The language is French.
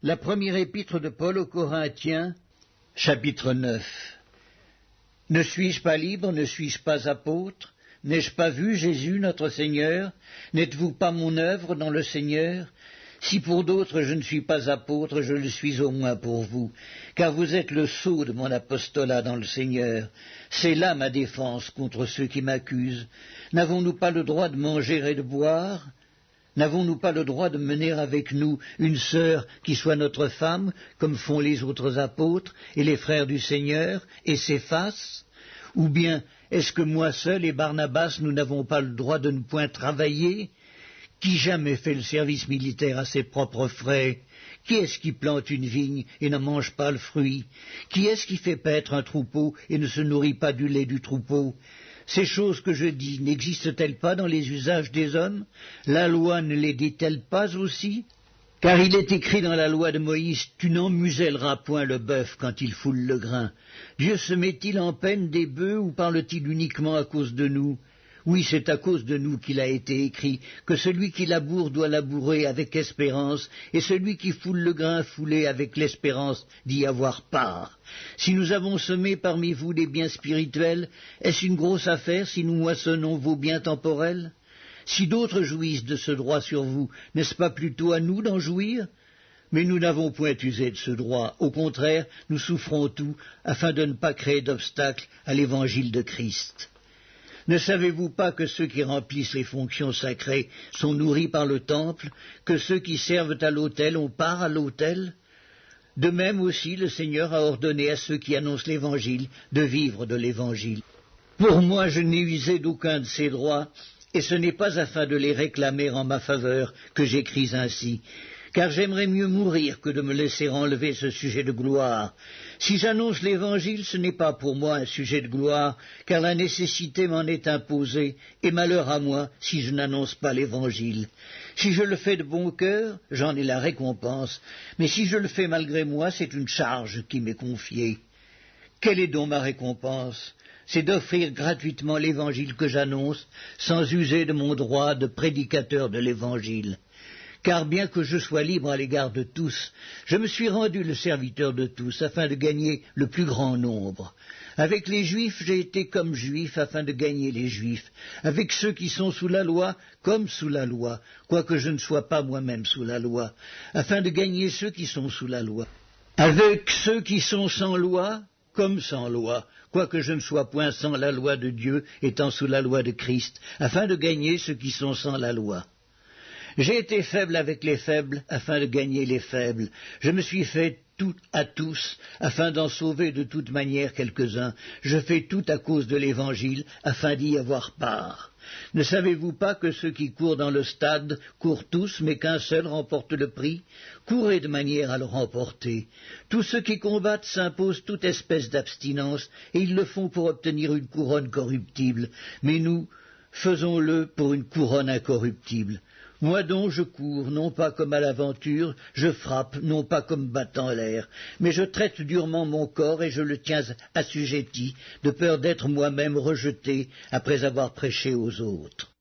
La première épître de Paul aux Corinthiens, chapitre 9. Ne suis-je pas libre, ne suis-je pas apôtre? N'ai-je pas vu Jésus notre Seigneur? N'êtes-vous pas mon œuvre dans le Seigneur? Si pour d'autres je ne suis pas apôtre, je le suis au moins pour vous, car vous êtes le sceau de mon apostolat dans le Seigneur. C'est là ma défense contre ceux qui m'accusent. N'avons-nous pas le droit de manger et de boire? N'avons-nous pas le droit de mener avec nous une sœur qui soit notre femme, comme font les autres apôtres et les frères du Seigneur, et Céphas? Ou bien, est-ce que moi seul et Barnabas, nous n'avons pas le droit de ne point travailler? Qui jamais fait le service militaire à ses propres frais? Qui est-ce qui plante une vigne et n'en mange pas le fruit? Qui est-ce qui fait paître un troupeau et ne se nourrit pas du lait du troupeau? Ces choses que je dis n'existent-elles pas dans les usages des hommes? La loi ne les dit-elle pas aussi? Car il est écrit dans la loi de Moïse, « Tu n'en muselleras point le bœuf quand il foule le grain. » Dieu se met-il en peine des bœufs ou parle-t-il uniquement à cause de nous? Oui, c'est à cause de nous qu'il a été écrit que celui qui laboure doit labourer avec espérance, et celui qui foule le grain fouler avec l'espérance d'y avoir part. Si nous avons semé parmi vous des biens spirituels, est-ce une grosse affaire si nous moissonnons vos biens temporels? Si d'autres jouissent de ce droit sur vous, n'est-ce pas plutôt à nous d'en jouir? Mais nous n'avons point usé de ce droit. Au contraire, nous souffrons tout, afin de ne pas créer d'obstacle à l'évangile de Christ. Ne savez-vous pas que ceux qui remplissent les fonctions sacrées sont nourris par le temple, que ceux qui servent à l'autel ont part à l'autel? De même aussi, le Seigneur a ordonné à ceux qui annoncent l'Évangile de vivre de l'Évangile. Pour moi, je n'ai usé d'aucun de ces droits, et ce n'est pas afin de les réclamer en ma faveur que j'écris ainsi, car j'aimerais mieux mourir que de me laisser enlever ce sujet de gloire. Si j'annonce l'Évangile, ce n'est pas pour moi un sujet de gloire, car la nécessité m'en est imposée, et malheur à moi si je n'annonce pas l'Évangile. Si je le fais de bon cœur, j'en ai la récompense, mais si je le fais malgré moi, c'est une charge qui m'est confiée. Quelle est donc ma récompense? C'est d'offrir gratuitement l'Évangile que j'annonce, sans user de mon droit de prédicateur de l'Évangile. Car bien que je sois libre à l'égard de tous, je me suis rendu le serviteur de tous, afin de gagner le plus grand nombre. Avec les Juifs, j'ai été comme Juif, afin de gagner les Juifs. Avec ceux qui sont sous la loi, comme sous la loi, quoique je ne sois pas moi-même sous la loi, afin de gagner ceux qui sont sous la loi. Avec ceux qui sont sans loi, comme sans loi, quoique je ne sois point sans la loi de Dieu, étant sous la loi de Christ, afin de gagner ceux qui sont sans la loi. J'ai été faible avec les faibles, afin de gagner les faibles. Je me suis fait tout à tous, afin d'en sauver de toute manière quelques-uns. Je fais tout à cause de l'Évangile, afin d'y avoir part. Ne savez-vous pas que ceux qui courent dans le stade courent tous, mais qu'un seul remporte le prix? Courez de manière à le remporter. Tous ceux qui combattent s'imposent toute espèce d'abstinence, et ils le font pour obtenir une couronne corruptible. Mais nous, faisons-le pour une couronne incorruptible. Moi donc je cours, non pas comme à l'aventure, je frappe, non pas comme battant l'air, mais je traite durement mon corps et je le tiens assujetti, de peur d'être moi-même rejeté après avoir prêché aux autres.